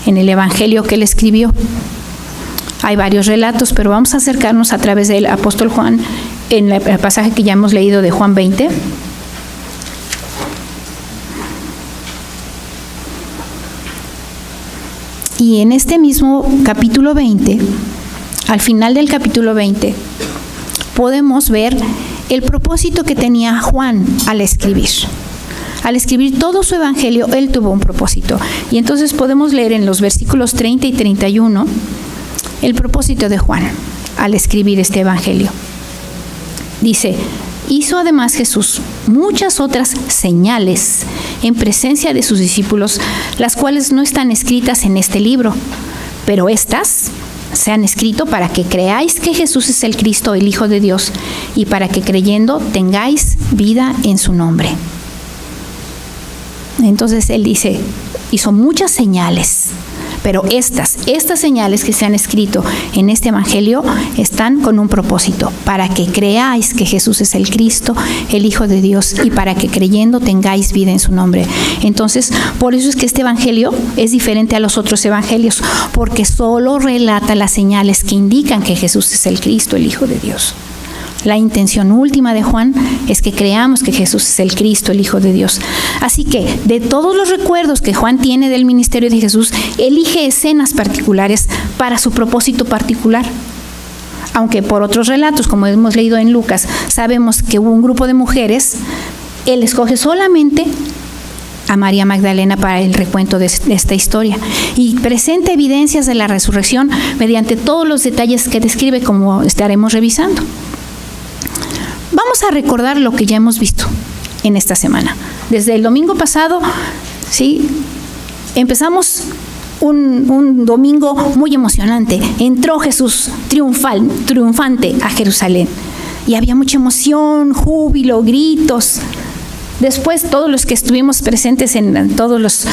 en el evangelio que él escribió. Hay varios relatos, pero vamos a acercarnos a través del apóstol Juan en el pasaje que ya hemos leído de Juan 20. Y en este mismo capítulo 20, al final del capítulo 20, podemos ver el propósito que tenía Juan al escribir. Al escribir todo su evangelio, él tuvo un propósito. Y entonces podemos leer en los versículos 30 y 31 el propósito de Juan al escribir este evangelio. Dice: hizo además Jesús muchas otras señales en presencia de sus discípulos, las cuales no están escritas en este libro, pero estas se han escrito para que creáis que Jesús es el Cristo, el Hijo de Dios, y para que creyendo tengáis vida en su nombre. Entonces él dice, hizo muchas señales, pero estas señales que se han escrito en este evangelio están con un propósito: para que creáis que Jesús es el Cristo, el Hijo de Dios, y para que creyendo tengáis vida en su nombre. Entonces, por eso es que este evangelio es diferente a los otros evangelios, porque solo relata las señales que indican que Jesús es el Cristo, el Hijo de Dios. La intención última de Juan es que creamos que Jesús es el Cristo, el Hijo de Dios. Así que, de todos los recuerdos que Juan tiene del ministerio de Jesús, elige escenas particulares para su propósito particular. Aunque por otros relatos, como hemos leído en Lucas, sabemos que hubo un grupo de mujeres, él escoge solamente a María Magdalena para el recuento de esta historia y presenta evidencias de la resurrección mediante todos los detalles que describe, como estaremos revisando. Vamos a recordar lo que ya hemos visto en esta semana. Desde el domingo pasado, ¿sí? Empezamos un domingo muy emocionante. Entró Jesús triunfante a Jerusalén y había mucha emoción, júbilo, gritos. Después, todos los que estuvimos presentes en todos los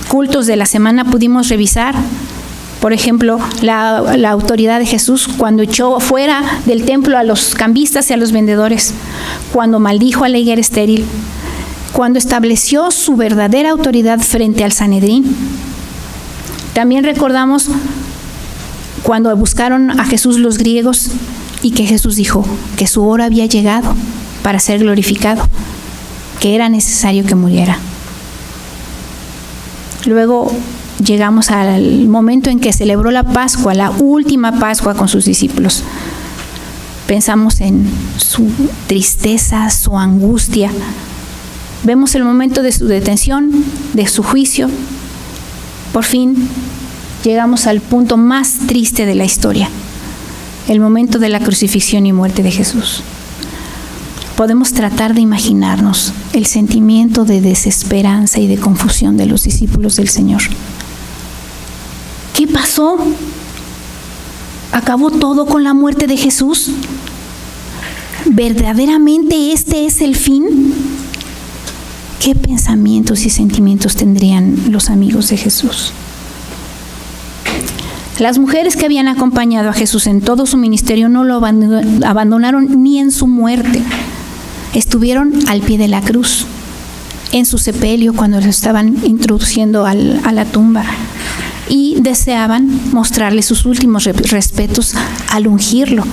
cultos de la semana pudimos revisar, por ejemplo, la autoridad de Jesús cuando echó fuera del templo a los cambistas y a los vendedores, cuando maldijo a la higuera estéril, cuando estableció su verdadera autoridad frente al Sanedrín. También recordamos cuando buscaron a Jesús los griegos y que Jesús dijo que su hora había llegado para ser glorificado, que era necesario que muriera. Luego llegamos al momento en que celebró la Pascua, la última Pascua con sus discípulos. Pensamos en su tristeza, su angustia. Vemos el momento de su detención, de su juicio. Por fin llegamos al punto más triste de la historia, el momento de la crucifixión y muerte de Jesús. Podemos tratar de imaginarnos el sentimiento de desesperanza y de confusión de los discípulos del Señor. ¿Qué pasó? ¿Acabó todo con la muerte de Jesús? ¿Verdaderamente este es el fin? ¿Qué pensamientos y sentimientos tendrían los amigos de Jesús? Las mujeres que habían acompañado a Jesús en todo su ministerio no lo abandonaron ni en su muerte. Estuvieron al pie de la cruz, en su sepelio cuando lo estaban introduciendo a la tumba, y deseaban mostrarle sus últimos respetos al ungirlo.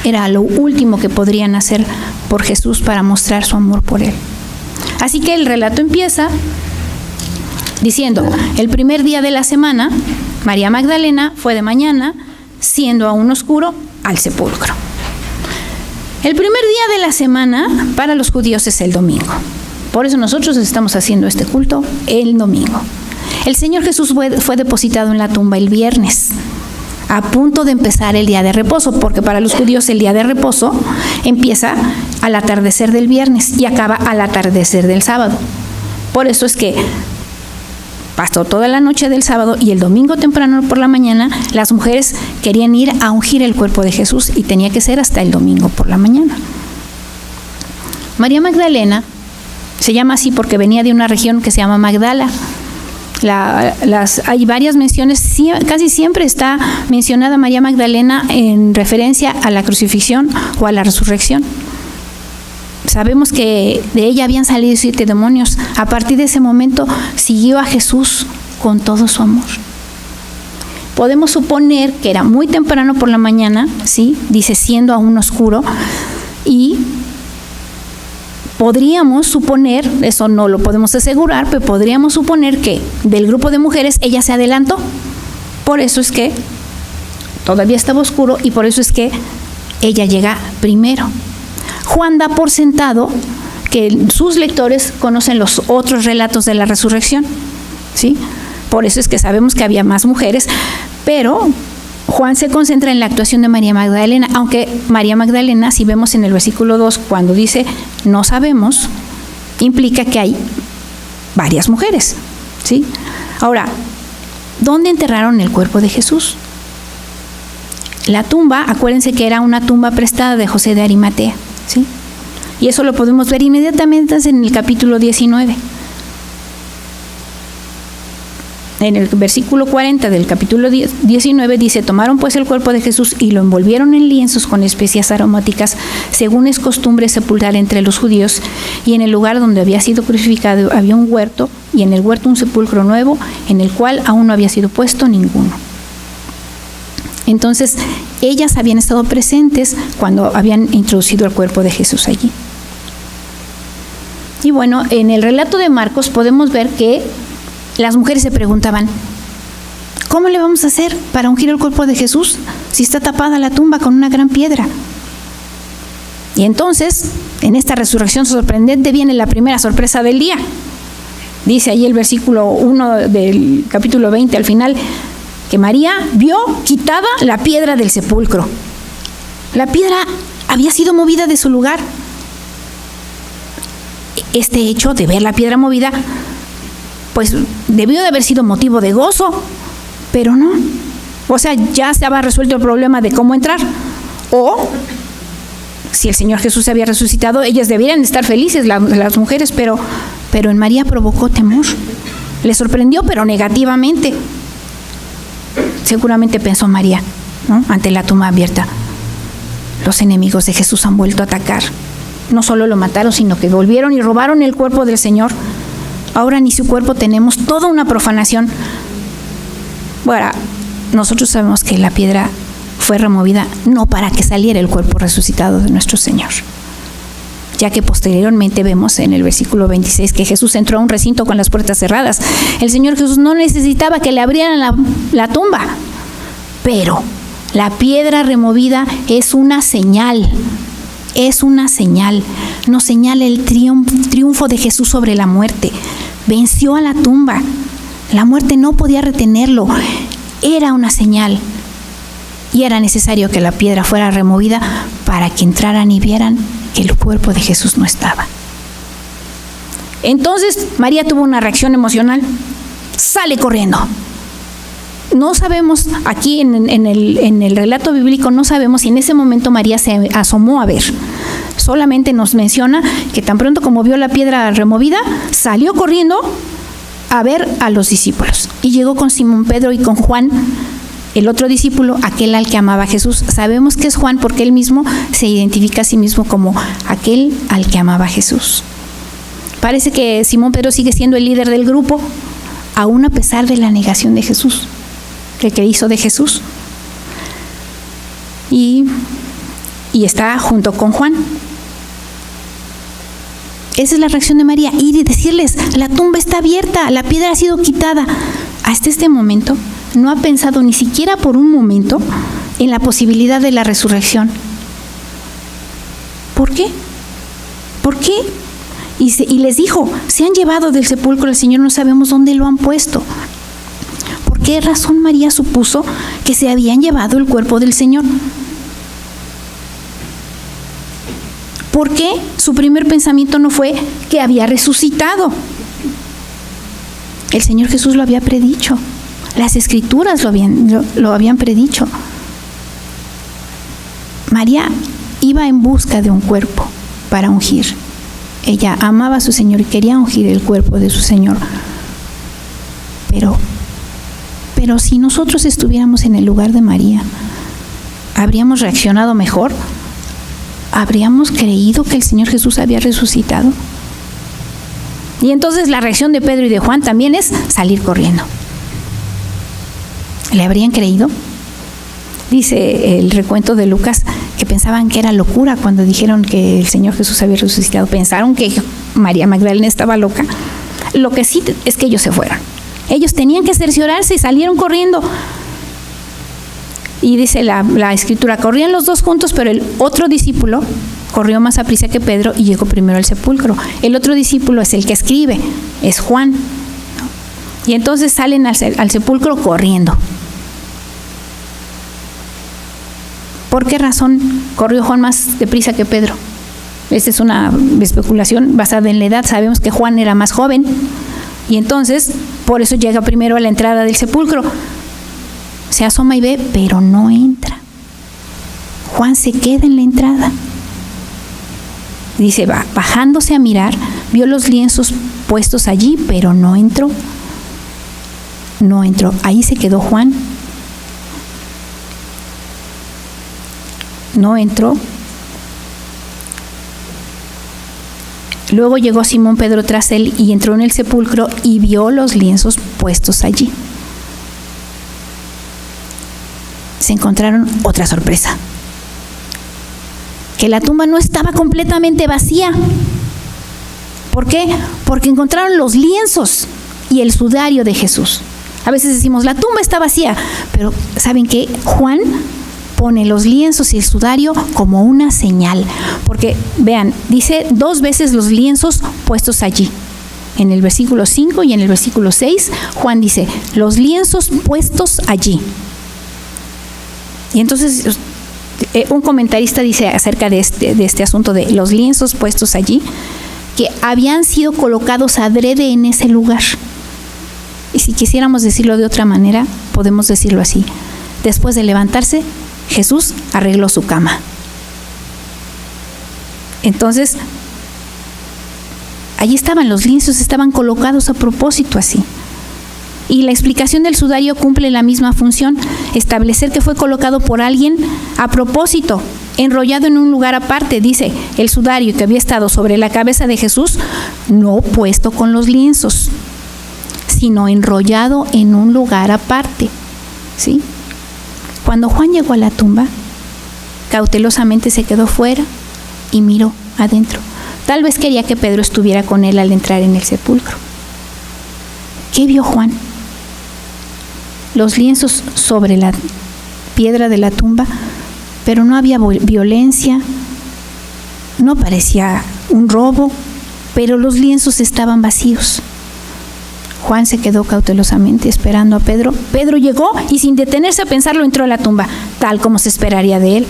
Era lo último que podrían hacer por Jesús para mostrar su amor por él. Así que el relato empieza diciendo: el primer día de la semana, María Magdalena fue de mañana, siendo aún oscuro, al sepulcro. El primer día de la semana para los judíos es el domingo. Por eso nosotros estamos haciendo este culto el domingo. El Señor Jesús fue depositado en la tumba el viernes, a punto de empezar el día de reposo, porque para los judíos el día de reposo empieza al atardecer del viernes y acaba al atardecer del sábado. Por eso es que pasó toda la noche del sábado y el domingo temprano por la mañana las mujeres querían ir a ungir el cuerpo de Jesús y tenía que ser hasta el domingo por la mañana. María Magdalena se llama así porque venía de una región que se llama Magdala. Hay varias menciones, casi siempre está mencionada María Magdalena en referencia a la crucifixión o a la resurrección. Sabemos que de ella habían salido 7 demonios. A partir de ese momento siguió a Jesús con todo su amor. Podemos suponer que era muy temprano por la mañana, ¿sí? Dice, siendo aún oscuro, y podríamos suponer, eso no lo podemos asegurar, pero podríamos suponer que del grupo de mujeres ella se adelantó. Por eso es que todavía estaba oscuro y por eso es que ella llega primero. Juan da por sentado que sus lectores conocen los otros relatos de la resurrección, ¿sí? Por eso es que sabemos que había más mujeres, pero Juan se concentra en la actuación de María Magdalena, aunque María Magdalena, si vemos en el versículo 2, cuando dice no sabemos, implica que hay varias mujeres, ¿sí? Ahora, ¿dónde enterraron el cuerpo de Jesús? La tumba, acuérdense que era una tumba prestada de José de Arimatea, ¿sí? Y eso lo podemos ver inmediatamente en el capítulo 19. En el versículo 40 del capítulo 19 dice, tomaron pues el cuerpo de Jesús y lo envolvieron en lienzos con especias aromáticas, según es costumbre sepultar entre los judíos, y en el lugar donde había sido crucificado había un huerto, y en el huerto un sepulcro nuevo, en el cual aún no había sido puesto ninguno. Entonces, ellas habían estado presentes cuando habían introducido el cuerpo de Jesús allí. Y bueno, en el relato de Marcos podemos ver que las mujeres se preguntaban, ¿cómo le vamos a hacer para ungir el cuerpo de Jesús si está tapada la tumba con una gran piedra? Y entonces, en esta resurrección sorprendente viene la primera sorpresa del día. Dice ahí el versículo 1 del capítulo 20 al final, que María vio quitada la piedra del sepulcro. La piedra había sido movida de su lugar. Este hecho de ver la piedra movida, pues debió de haber sido motivo de gozo, pero no. O sea, ya se había resuelto el problema de cómo entrar. O, si el Señor Jesús se había resucitado, ellas debieran estar felices, las mujeres, pero en María provocó temor. Le sorprendió, pero negativamente. Seguramente pensó María, ¿no? Ante la tumba abierta. Los enemigos de Jesús han vuelto a atacar. No solo lo mataron, sino que volvieron y robaron el cuerpo del Señor. Ahora ni su cuerpo tenemos, toda una profanación. Bueno, nosotros sabemos que la piedra fue removida no para que saliera el cuerpo resucitado de nuestro Señor, ya que posteriormente vemos en el versículo 26 que Jesús entró a un recinto con las puertas cerradas. El Señor Jesús no necesitaba que le abrieran la tumba, pero la piedra removida es una señal. Es una señal, nos señala el triunfo de Jesús sobre la muerte. Venció a la tumba, la muerte no podía retenerlo, era una señal. Y era necesario que la piedra fuera removida para que entraran y vieran que el cuerpo de Jesús no estaba. Entonces María tuvo una reacción emocional, sale corriendo. No sabemos, aquí en el relato bíblico no sabemos si en ese momento María se asomó a ver. Solamente nos menciona que tan pronto como vio la piedra removida, salió corriendo a ver a los discípulos. Y llegó con Simón Pedro y con Juan, el otro discípulo, aquel al que amaba a Jesús. Sabemos que es Juan porque él mismo se identifica a sí mismo como aquel al que amaba a Jesús. Parece que Simón Pedro sigue siendo el líder del grupo, aún a pesar de la negación de Jesús, que hizo de Jesús. Y está junto con Juan. Esa es la reacción de María, ir y decirles, la tumba está abierta, la piedra ha sido quitada. Hasta este momento no ha pensado ni siquiera por un momento en la posibilidad de la resurrección. ¿Por qué? ¿Por qué? Y les dijo, se han llevado del sepulcro al Señor, no sabemos dónde lo han puesto. ¿Por qué razón María supuso que se habían llevado el cuerpo del Señor? ¿Por qué su primer pensamiento no fue que había resucitado? El Señor Jesús lo había predicho. Las Escrituras lo habían predicho. María iba en busca de un cuerpo para ungir. Ella amaba a su Señor y quería ungir el cuerpo de su Señor. Pero si nosotros estuviéramos en el lugar de María, ¿habríamos reaccionado mejor? ¿Habríamos creído que el Señor Jesús había resucitado? Y entonces la reacción de Pedro y de Juan también es salir corriendo. ¿Le habrían creído? Dice el recuento de Lucas que pensaban que era locura cuando dijeron que el Señor Jesús había resucitado. Pensaron que María Magdalena estaba loca. Lo que sí es que ellos se fueron. Ellos tenían que cerciorarse y salieron corriendo. Y dice la escritura, corrían los dos juntos, pero el otro discípulo corrió más aprisa que Pedro y llegó primero al sepulcro. El otro discípulo es el que escribe, es Juan, ¿no? Y entonces salen al sepulcro corriendo. ¿Por qué razón corrió Juan más deprisa que Pedro? Esta es una especulación basada en la edad. Sabemos que Juan era más joven y entonces por eso llega primero a la entrada del sepulcro. Se asoma y ve, pero no entra. Juan se queda en la entrada. Dice, bajándose a mirar, vio los lienzos puestos allí, pero no entró. No entró. Ahí se quedó Juan. No entró. Luego llegó Simón Pedro tras él y entró en el sepulcro y vio los lienzos puestos allí. Se encontraron otra sorpresa. Que la tumba no estaba completamente vacía. ¿Por qué? Porque encontraron los lienzos y el sudario de Jesús. A veces decimos, la tumba está vacía, pero ¿saben qué? Juan pone los lienzos y el sudario como una señal. Porque, vean, dice 2 veces los lienzos puestos allí. En el versículo 5 y en el versículo 6, Juan dice, los lienzos puestos allí. Y entonces un comentarista dice acerca de este asunto de los lienzos puestos allí, que habían sido colocados adrede en ese lugar. Y si quisiéramos decirlo de otra manera, podemos decirlo así. Después de levantarse, Jesús arregló su cama. Entonces, allí estaban los lienzos, estaban colocados a propósito así. Y la explicación del sudario cumple la misma función, establecer que fue colocado por alguien a propósito, enrollado en un lugar aparte. Dice, el sudario que había estado sobre la cabeza de Jesús, no puesto con los lienzos, sino enrollado en un lugar aparte. ¿Sí? Cuando Juan llegó a la tumba, cautelosamente se quedó fuera y miró adentro. Tal vez quería que Pedro estuviera con él al entrar en el sepulcro. ¿Qué vio Juan? Los lienzos sobre la piedra de la tumba, pero no había violencia, no parecía un robo, pero los lienzos estaban vacíos. Juan se quedó cautelosamente esperando a Pedro. Pedro llegó y sin detenerse a pensarlo entró a la tumba, tal como se esperaría de él.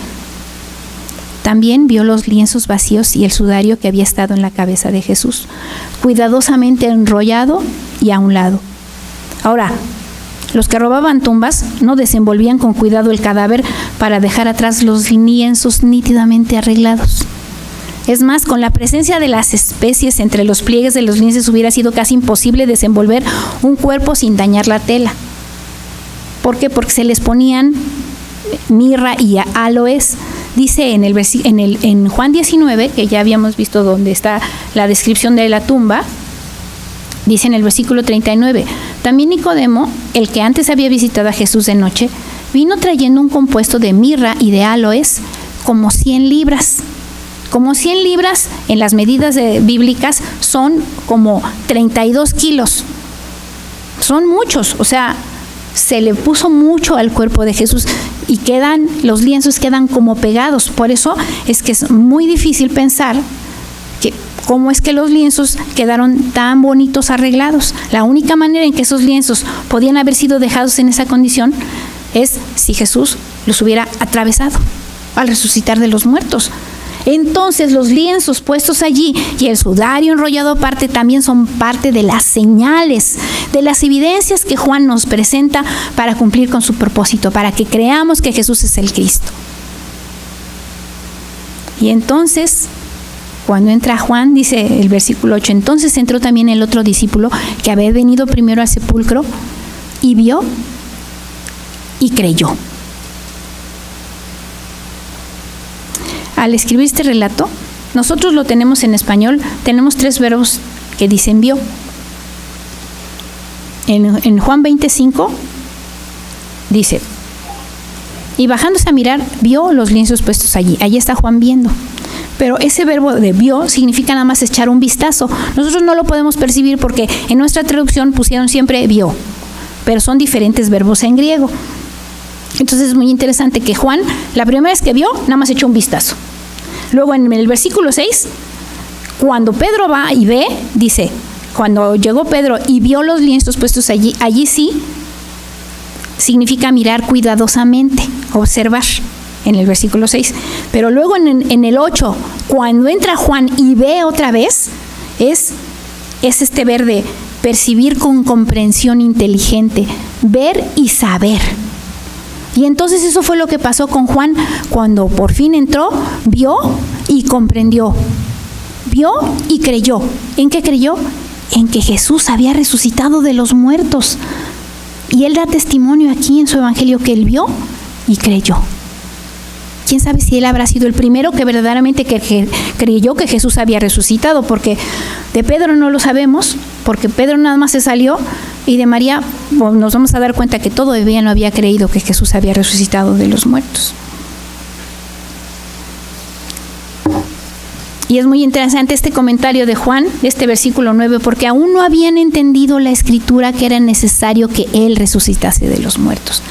También vio los lienzos vacíos y el sudario que había estado en la cabeza de Jesús, cuidadosamente enrollado y a un lado. Ahora, los que robaban tumbas no desenvolvían con cuidado el cadáver para dejar atrás los lienzos nítidamente arreglados. Es más, con la presencia de las especies entre los pliegues de los lienzos hubiera sido casi imposible desenvolver un cuerpo sin dañar la tela. ¿Por qué? Porque se les ponían mirra y aloes. Dice en Juan 19, que ya habíamos visto donde está la descripción de la tumba, dice en el versículo 39, también Nicodemo, el que antes había visitado a Jesús de noche, vino trayendo un compuesto de mirra y de aloes como 100 libras. Como 100 libras en las medidas bíblicas son como 32 kilos. Son muchos, o sea, se le puso mucho al cuerpo de Jesús y los lienzos quedan como pegados. Por eso es que es muy difícil pensar que cómo es que los lienzos quedaron tan bonitos arreglados. La única manera en que esos lienzos podían haber sido dejados en esa condición es si Jesús los hubiera atravesado al resucitar de los muertos. Entonces los lienzos puestos allí y el sudario enrollado aparte también son parte de las señales, de las evidencias que Juan nos presenta para cumplir con su propósito, para que creamos que Jesús es el Cristo. Y entonces, cuando entra Juan, dice el versículo 8, entonces entró también el otro discípulo que había venido primero al sepulcro y vio y creyó. Al escribir este relato, nosotros lo tenemos en español, tenemos 3 verbos que dicen vio. En Juan 25 dice, y bajándose a mirar, vio los lienzos puestos allí. Allí está Juan viendo. Pero ese verbo de vio significa nada más echar un vistazo. Nosotros no lo podemos percibir porque en nuestra traducción pusieron siempre vio, pero son diferentes verbos en griego. Entonces es muy interesante que Juan, la primera vez que vio, nada más echó un vistazo. Luego en el versículo 6, cuando Pedro va y ve, dice, cuando llegó Pedro y vio los lienzos puestos allí, allí sí significa mirar cuidadosamente, observar, en el versículo 6. Pero luego en el 8, cuando entra Juan y ve otra vez, es este ver de percibir con comprensión inteligente, ver y saber. Y entonces eso fue lo que pasó con Juan cuando por fin entró, vio y comprendió. Vio y creyó. ¿En qué creyó? En que Jesús había resucitado de los muertos. Y él da testimonio aquí en su evangelio que él vio y creyó. ¿Quién sabe si él habrá sido el primero que verdaderamente creyó que Jesús había resucitado? Porque de Pedro no lo sabemos, porque Pedro nada más se salió, y de María nos vamos a dar cuenta que todavía no había creído que Jesús había resucitado de los muertos. Y es muy interesante este comentario de Juan, de este versículo 9, porque aún no habían entendido la Escritura que era necesario que Él resucitase de los muertos.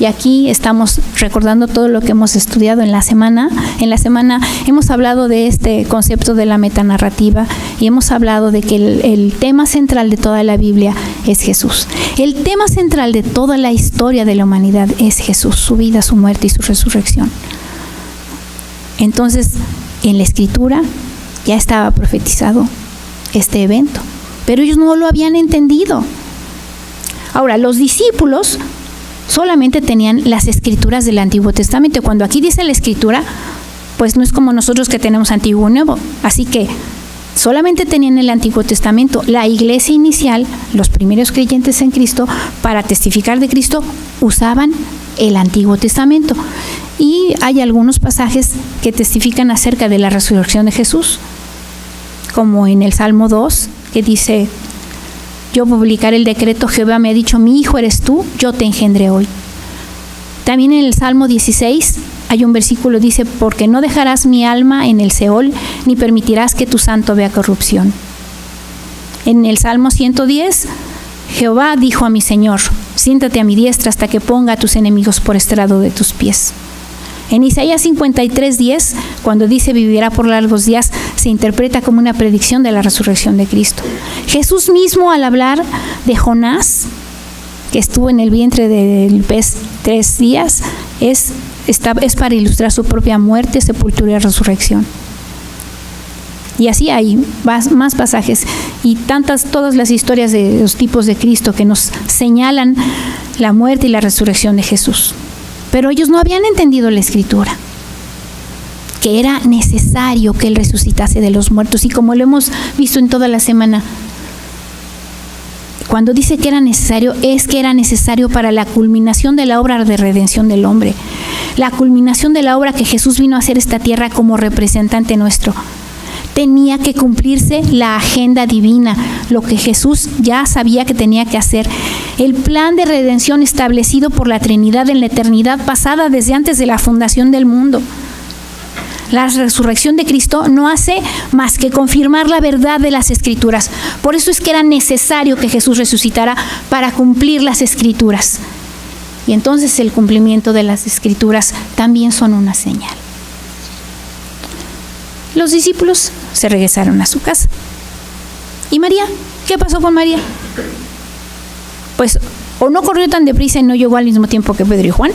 Y aquí estamos recordando todo lo que hemos estudiado en la semana. En la semana hemos hablado de este concepto de la metanarrativa y hemos hablado de que el tema central de toda la Biblia es Jesús. El tema central de toda la historia de la humanidad es Jesús, su vida, su muerte y su resurrección. Entonces, en la Escritura ya estaba profetizado este evento, pero ellos no lo habían entendido. Ahora, los discípulos solamente tenían las Escrituras del Antiguo Testamento. Cuando aquí dice la Escritura, pues no es como nosotros que tenemos Antiguo y Nuevo. Así que solamente tenían el Antiguo Testamento. La iglesia inicial, los primeros creyentes en Cristo, para testificar de Cristo, usaban el Antiguo Testamento. Y hay algunos pasajes que testifican acerca de la resurrección de Jesús, como en el Salmo 2, que dice: yo publicaré el decreto, Jehová me ha dicho, mi hijo eres tú, yo te engendré hoy. También en el Salmo 16 hay un versículo, dice: porque no dejarás mi alma en el Seol, ni permitirás que tu santo vea corrupción. En el Salmo 110, Jehová dijo a mi Señor: siéntate a mi diestra hasta que ponga a tus enemigos por estrado de tus pies. En Isaías 53:10, cuando dice vivirá por largos días, se interpreta como una predicción de la resurrección de Cristo. Jesús mismo, al hablar de Jonás, que estuvo en el vientre del pez 3 días, es para ilustrar su propia muerte, sepultura y resurrección. Y así hay más pasajes y todas las historias de los tipos de Cristo que nos señalan la muerte y la resurrección de Jesús. Pero ellos no habían entendido la Escritura, que era necesario que Él resucitase de los muertos. Y como lo hemos visto en toda la semana, cuando dice que era necesario, es que era necesario para la culminación de la obra de redención del hombre, la culminación de la obra que Jesús vino a hacer esta tierra como representante nuestro. Tenía que cumplirse la agenda divina, lo que Jesús ya sabía que tenía que hacer. El plan de redención establecido por la Trinidad en la eternidad pasada, desde antes de la fundación del mundo. La resurrección de Cristo no hace más que confirmar la verdad de las Escrituras. Por eso es que era necesario que Jesús resucitara para cumplir las Escrituras. Y entonces el cumplimiento de las Escrituras también son una señal. Los discípulos se regresaron a su casa. ¿Y María? ¿Qué pasó con María? Pues o no corrió tan deprisa y no llegó al mismo tiempo que Pedro y Juan,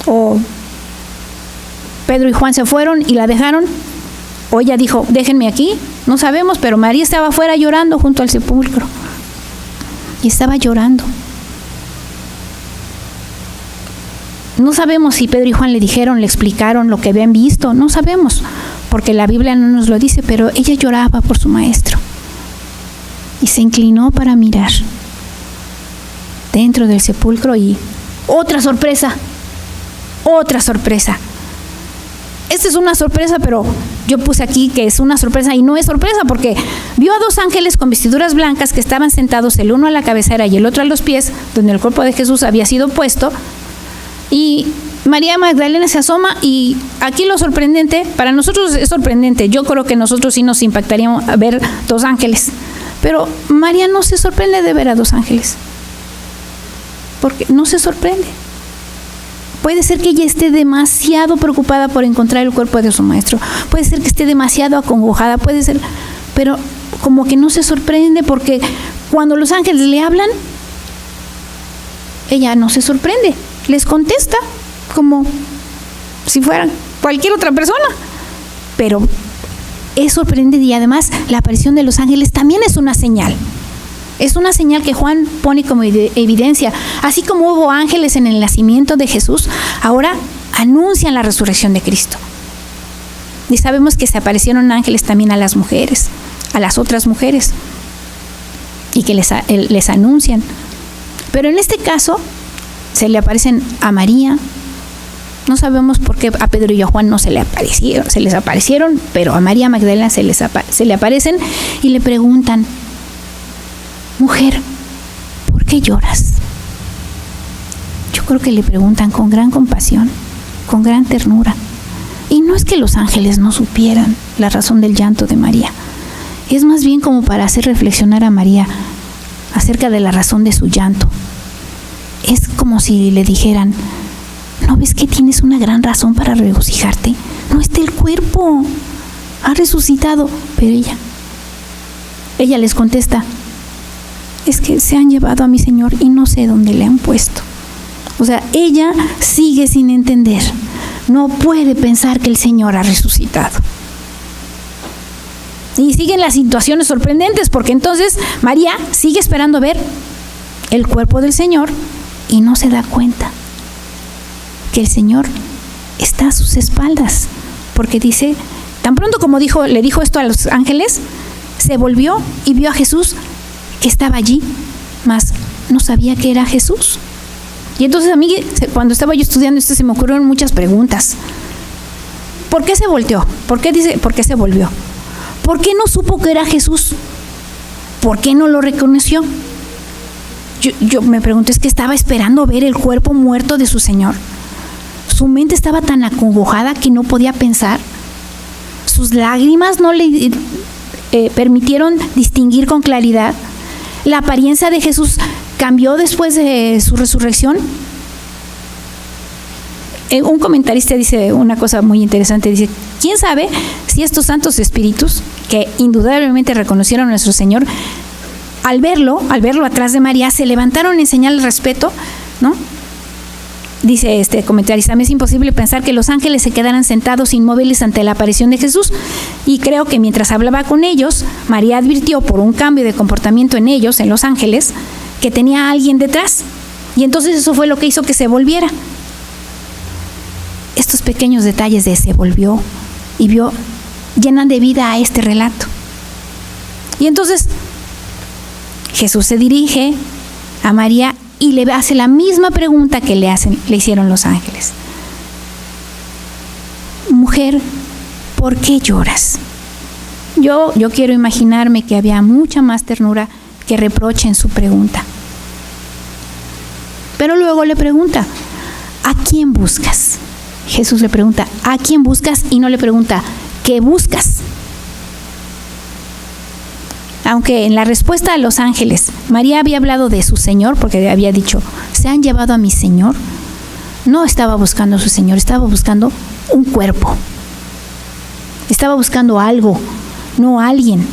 o Pedro y Juan se fueron y la dejaron, o ella dijo, déjenme aquí, no sabemos, pero María estaba afuera llorando junto al sepulcro. Y estaba llorando. No sabemos si Pedro y Juan le dijeron, le explicaron lo que habían visto, no sabemos, porque la Biblia no nos lo dice, pero ella lloraba por su maestro. Y se inclinó para mirar dentro del sepulcro y otra sorpresa. Esta es una sorpresa, pero yo puse aquí que es una sorpresa, y no es sorpresa, porque vio a 2 ángeles con vestiduras blancas que estaban sentados, el uno a la cabecera y el otro a los pies, donde el cuerpo de Jesús había sido puesto. Y María Magdalena se asoma, y aquí lo sorprendente, para nosotros es sorprendente, yo creo que nosotros sí nos impactaría ver 2 ángeles, pero María no se sorprende de ver a 2 ángeles, porque no se sorprende. Puede ser que ella esté demasiado preocupada por encontrar el cuerpo de su maestro, puede ser que esté demasiado acongojada, puede ser, pero como que no se sorprende, porque cuando los ángeles le hablan, ella no se sorprende, les contesta como si fueran cualquier otra persona, pero es sorprendente. Y además la aparición de los ángeles también es una señal. Es una señal que Juan pone como evidencia. Así como hubo ángeles en el nacimiento de Jesús, ahora anuncian la resurrección de Cristo. Y sabemos que se aparecieron ángeles también a las mujeres, a las otras mujeres, y que les anuncian. Pero en este caso se le aparecen a María. No sabemos por qué a Pedro y a Juan no se les aparecieron, pero a María Magdalena se le aparecen y le preguntan: mujer, ¿por qué lloras? Yo creo que le preguntan con gran compasión, con gran ternura. Y no es que los ángeles no supieran la razón del llanto de María, es más bien como para hacer reflexionar a María acerca de la razón de su llanto. Es como si le dijeran: ¿no ves que tienes una gran razón para regocijarte? No está el cuerpo, ha resucitado. Pero ella les contesta: es que se han llevado a mi Señor y no sé dónde le han puesto. O sea, ella sigue sin entender, no puede pensar que el Señor ha resucitado. Y siguen las situaciones sorprendentes, porque entonces María sigue esperando ver el cuerpo del Señor y no se da cuenta que el Señor está a sus espaldas, porque dice, tan pronto como le dijo esto a los ángeles, se volvió y vio a Jesús que estaba allí, mas no sabía que era Jesús. Y entonces a mí, cuando estaba yo estudiando esto, se me ocurrieron muchas preguntas. ¿Por qué se volteó? ¿Por qué se volvió? ¿Por qué no supo que era Jesús? ¿Por qué no lo reconoció? Yo me pregunto, ¿es que estaba esperando ver el cuerpo muerto de su Señor? Su mente estaba tan acongojada que no podía pensar. Sus lágrimas no le permitieron distinguir con claridad. La apariencia de Jesús cambió después de su resurrección. Un comentarista dice una cosa muy interesante, dice: ¿quién sabe si estos santos espíritus, que indudablemente reconocieron a nuestro Señor, al verlo atrás de María, se levantaron en señal de respeto, ¿no? Dice este comentarista: me es imposible pensar que los ángeles se quedaran sentados inmóviles ante la aparición de Jesús, y creo que mientras hablaba con ellos, María advirtió por un cambio de comportamiento en ellos, en los ángeles, que tenía a alguien detrás, y entonces eso fue lo que hizo que se volviera. Estos pequeños detalles de se volvió y vio llenan de vida a este relato. Y entonces Jesús se dirige a María y le hace la misma pregunta que le hicieron los ángeles: mujer, ¿por qué lloras? Yo quiero imaginarme que había mucha más ternura que reproche en su pregunta. Pero luego le pregunta: ¿a quién buscas? Jesús le pregunta: ¿a quién buscas? Y no le pregunta: ¿qué buscas? Aunque en la respuesta a los ángeles María había hablado de su Señor, porque había dicho: se han llevado a mi Señor, no estaba buscando a su Señor, estaba buscando un cuerpo, estaba buscando algo, no a alguien.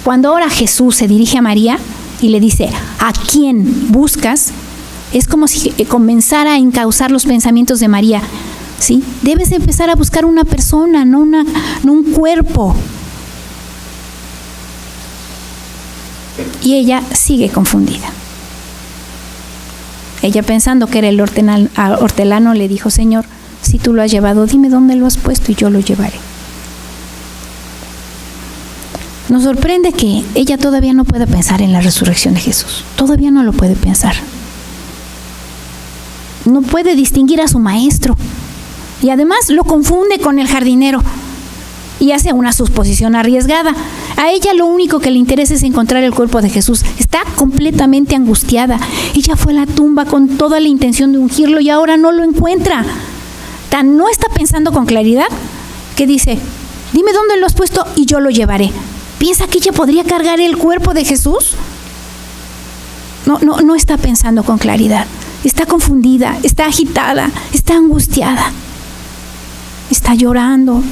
Cuando ahora Jesús se dirige a María y le dice: ¿a quién buscas?, es como si comenzara a encauzar los pensamientos de María. ¿Sí? Debes empezar a buscar una persona, no un cuerpo. Y ella sigue confundida. Ella, pensando que era el hortelano, le dijo: Señor, si tú lo has llevado, dime dónde lo has puesto y yo lo llevaré. Nos sorprende que ella todavía no pueda pensar en la resurrección de Jesús. Todavía no lo puede pensar. No puede distinguir a su maestro. Y además lo confunde con el jardinero. y hace una suposición arriesgada. A ella lo único que le interesa es encontrar el cuerpo de Jesús. Está completamente angustiada. Ella fue a la tumba con toda la intención de ungirlo y ahora no lo encuentra. Tan no está pensando con claridad que dice: dime dónde lo has puesto y yo lo llevaré. ¿Piensa que ella podría cargar el cuerpo de Jesús? No está pensando con claridad. Está confundida, está agitada, está angustiada, está llorando.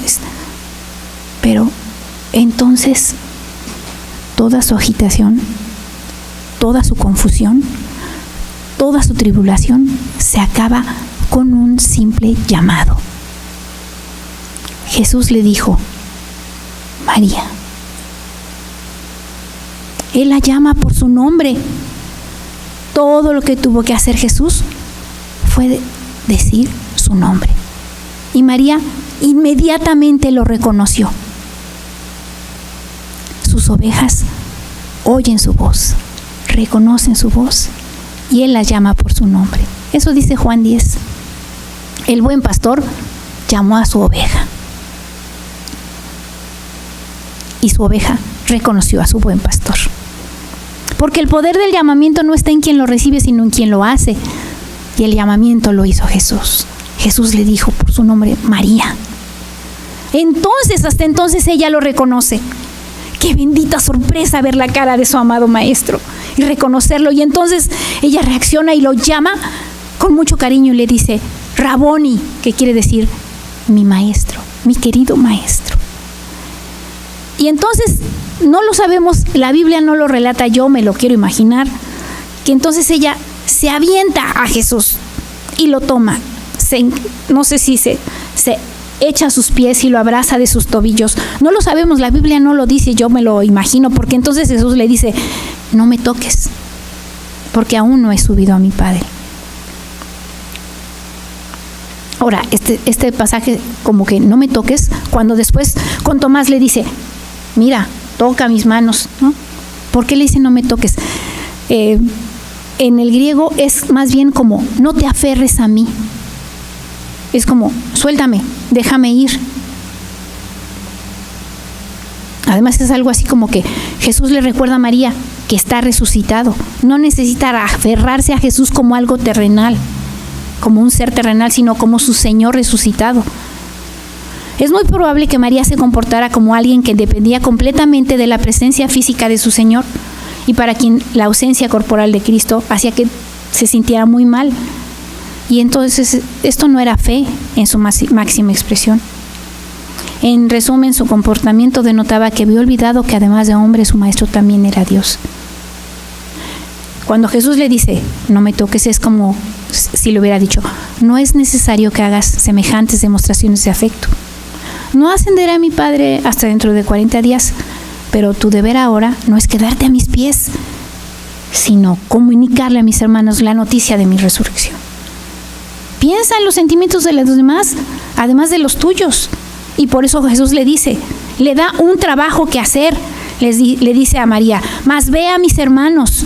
Pero entonces toda su agitación, toda su confusión, toda su tribulación se acaba con un simple llamado. Jesús le dijo: María. Él la llama por su nombre. Todo lo que tuvo que hacer Jesús fue decir su nombre. Y María inmediatamente lo reconoció. Sus ovejas oyen su voz, reconocen su voz y Él las llama por su nombre. Eso dice Juan 10. El buen pastor llamó a su oveja y su oveja reconoció a su buen pastor. Porque el poder del llamamiento no está en quien lo recibe, sino en quien lo hace. Y el llamamiento lo hizo Jesús. Jesús le dijo por su nombre: María. Entonces, hasta entonces ella lo reconoce. Qué bendita sorpresa ver la cara de su amado maestro y reconocerlo. Y entonces ella reacciona y lo llama con mucho cariño y le dice: Raboni, que quiere decir mi maestro, mi querido maestro. Y entonces, no lo sabemos, la Biblia no lo relata, yo me lo quiero imaginar, que entonces ella se avienta a Jesús y lo toma. No sé si se echa a sus pies y lo abraza de sus tobillos. No lo sabemos, la Biblia no lo dice, yo me lo imagino, porque entonces Jesús le dice: no me toques, porque aún no he subido a mi Padre. Ahora, este pasaje como que no me toques, cuando después con Tomás le dice: mira, toca mis manos, ¿no? ¿Por qué le dice no me toques? En el griego es más bien como: no te aferres a mí. Es como: suéltame, déjame ir. Además es algo así como que Jesús le recuerda a María que está resucitado. No necesita aferrarse a Jesús como algo terrenal, como un ser terrenal, sino como su Señor resucitado. Es muy probable que María se comportara como alguien que dependía completamente de la presencia física de su Señor y para quien la ausencia corporal de Cristo hacía que se sintiera muy mal. Y entonces esto no era fe en su máxima expresión. En resumen, su comportamiento denotaba que había olvidado que además de hombre, su maestro también era Dios. Cuando Jesús le dice: no me toques, es como si le hubiera dicho: no es necesario que hagas semejantes demostraciones de afecto. No ascenderé a mi Padre hasta dentro de 40 días, pero tu deber ahora no es quedarte a mis pies, sino comunicarle a mis hermanos la noticia de mi resurrección. Piensa en los sentimientos de los demás, además de los tuyos. Y por eso Jesús le da un trabajo que hacer. Le dice a María: mas ve a mis hermanos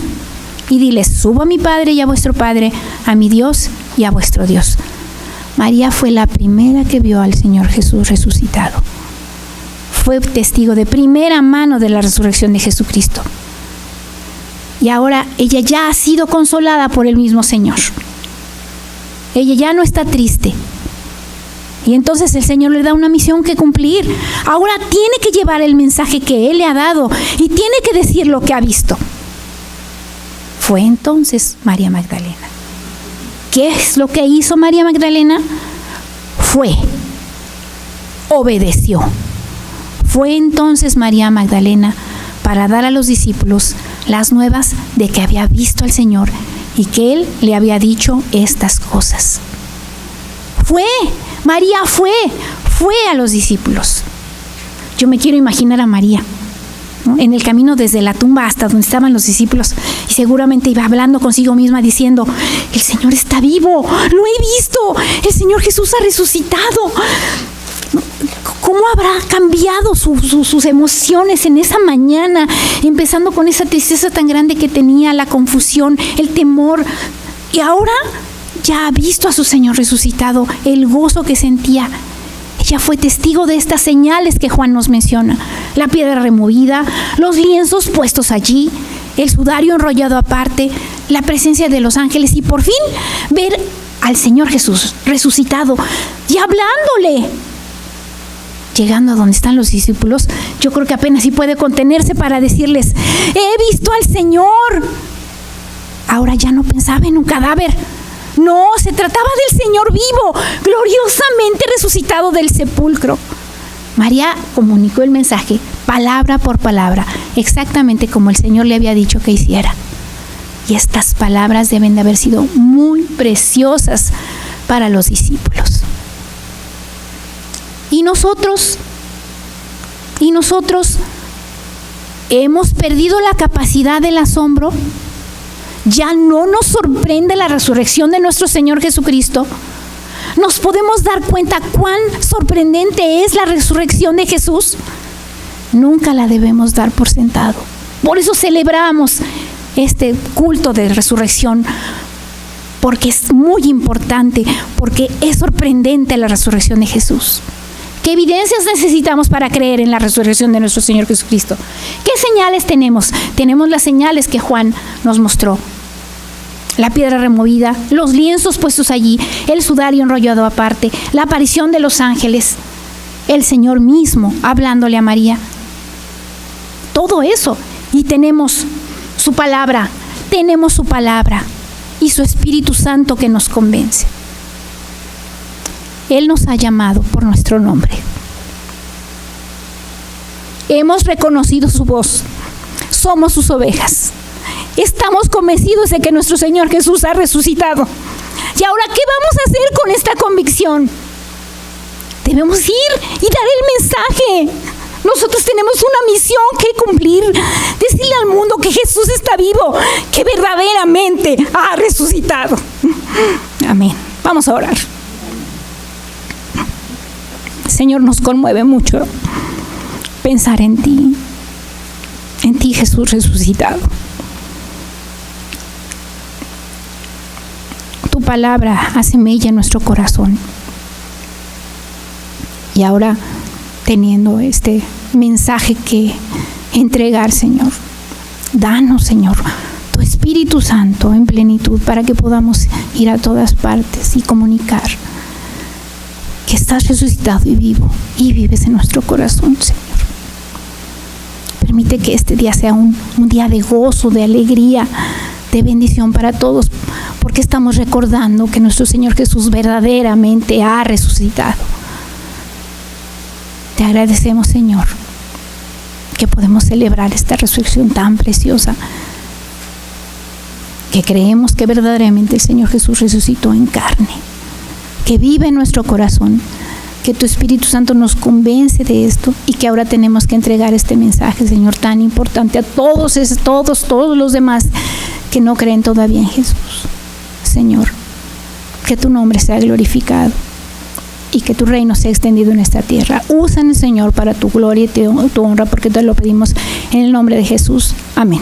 y diles: subo a mi Padre y a vuestro Padre, a mi Dios y a vuestro Dios. María fue la primera que vio al Señor Jesús resucitado. Fue testigo de primera mano de la resurrección de Jesucristo. Y ahora ella ya ha sido consolada por el mismo Señor. Ella ya no está triste. Y entonces el Señor le da una misión que cumplir. Ahora tiene que llevar el mensaje que Él le ha dado y tiene que decir lo que ha visto. Fue entonces María Magdalena. ¿Qué es lo que hizo María Magdalena? Obedeció. Fue entonces María Magdalena para dar a los discípulos las nuevas de que había visto al Señor y que Él le había dicho estas cosas. María fue a los discípulos. Yo me quiero imaginar a María, ¿no?, en el camino desde la tumba hasta donde estaban los discípulos, y seguramente iba hablando consigo misma diciendo: el Señor está vivo, lo he visto, el Señor Jesús ha resucitado. ¿Cómo habrá cambiado sus emociones en esa mañana? Empezando con esa tristeza tan grande que tenía, la confusión, el temor. Y ahora ya ha visto a su Señor resucitado, el gozo que sentía. Ella fue testigo de estas señales que Juan nos menciona. La piedra removida, los lienzos puestos allí, el sudario enrollado aparte, la presencia de los ángeles y por fin ver al Señor Jesús resucitado y hablándole. Llegando a donde están los discípulos, yo creo que apenas si puede contenerse para decirles: he visto al Señor. Ahora ya no pensaba en un cadáver. No, se trataba del Señor vivo, gloriosamente resucitado del sepulcro. María comunicó el mensaje palabra por palabra, exactamente como el Señor le había dicho que hiciera. Y estas palabras deben de haber sido muy preciosas para los discípulos. Y nosotros hemos perdido la capacidad del asombro. Ya no nos sorprende la resurrección de nuestro Señor Jesucristo. Nos podemos dar cuenta cuán sorprendente es la resurrección de Jesús. Nunca la debemos dar por sentado. Por eso celebramos este culto de resurrección, porque es muy importante, porque es sorprendente la resurrección de Jesús. ¿Qué evidencias necesitamos para creer en la resurrección de nuestro Señor Jesucristo? ¿Qué señales tenemos? Tenemos las señales que Juan nos mostró. La piedra removida, los lienzos puestos allí, el sudario enrollado aparte, la aparición de los ángeles, el Señor mismo hablándole a María. Todo eso. Y tenemos su palabra y su Espíritu Santo que nos convence. Él nos ha llamado por nuestro nombre. Hemos reconocido su voz. Somos sus ovejas. Estamos convencidos de que nuestro Señor Jesús ha resucitado. ¿Y ahora qué vamos a hacer con esta convicción? Debemos ir y dar el mensaje. Nosotros tenemos una misión que cumplir. Decirle al mundo que Jesús está vivo, que verdaderamente ha resucitado. Amén. Vamos a orar. Señor, nos conmueve mucho pensar en ti Jesús resucitado. Tu palabra hace mella en nuestro corazón. Y ahora, teniendo este mensaje que entregar, Señor, danos, Señor, tu Espíritu Santo en plenitud para que podamos ir a todas partes y comunicar que estás resucitado y vivo y vives en nuestro corazón, Señor. Permite que este día sea un día de gozo, de alegría, de bendición para todos, porque estamos recordando que nuestro Señor Jesús verdaderamente ha resucitado. Te agradecemos, Señor, que podemos celebrar esta resurrección tan preciosa, que creemos que verdaderamente el Señor Jesús resucitó en carne, que vive en nuestro corazón, que tu Espíritu Santo nos convence de esto y que ahora tenemos que entregar este mensaje, Señor, tan importante a todos los demás que no creen todavía en Jesús. Señor, que tu nombre sea glorificado y que tu reino sea extendido en esta tierra. Úsanos, Señor, para tu gloria y tu honra, porque te lo pedimos en el nombre de Jesús. Amén.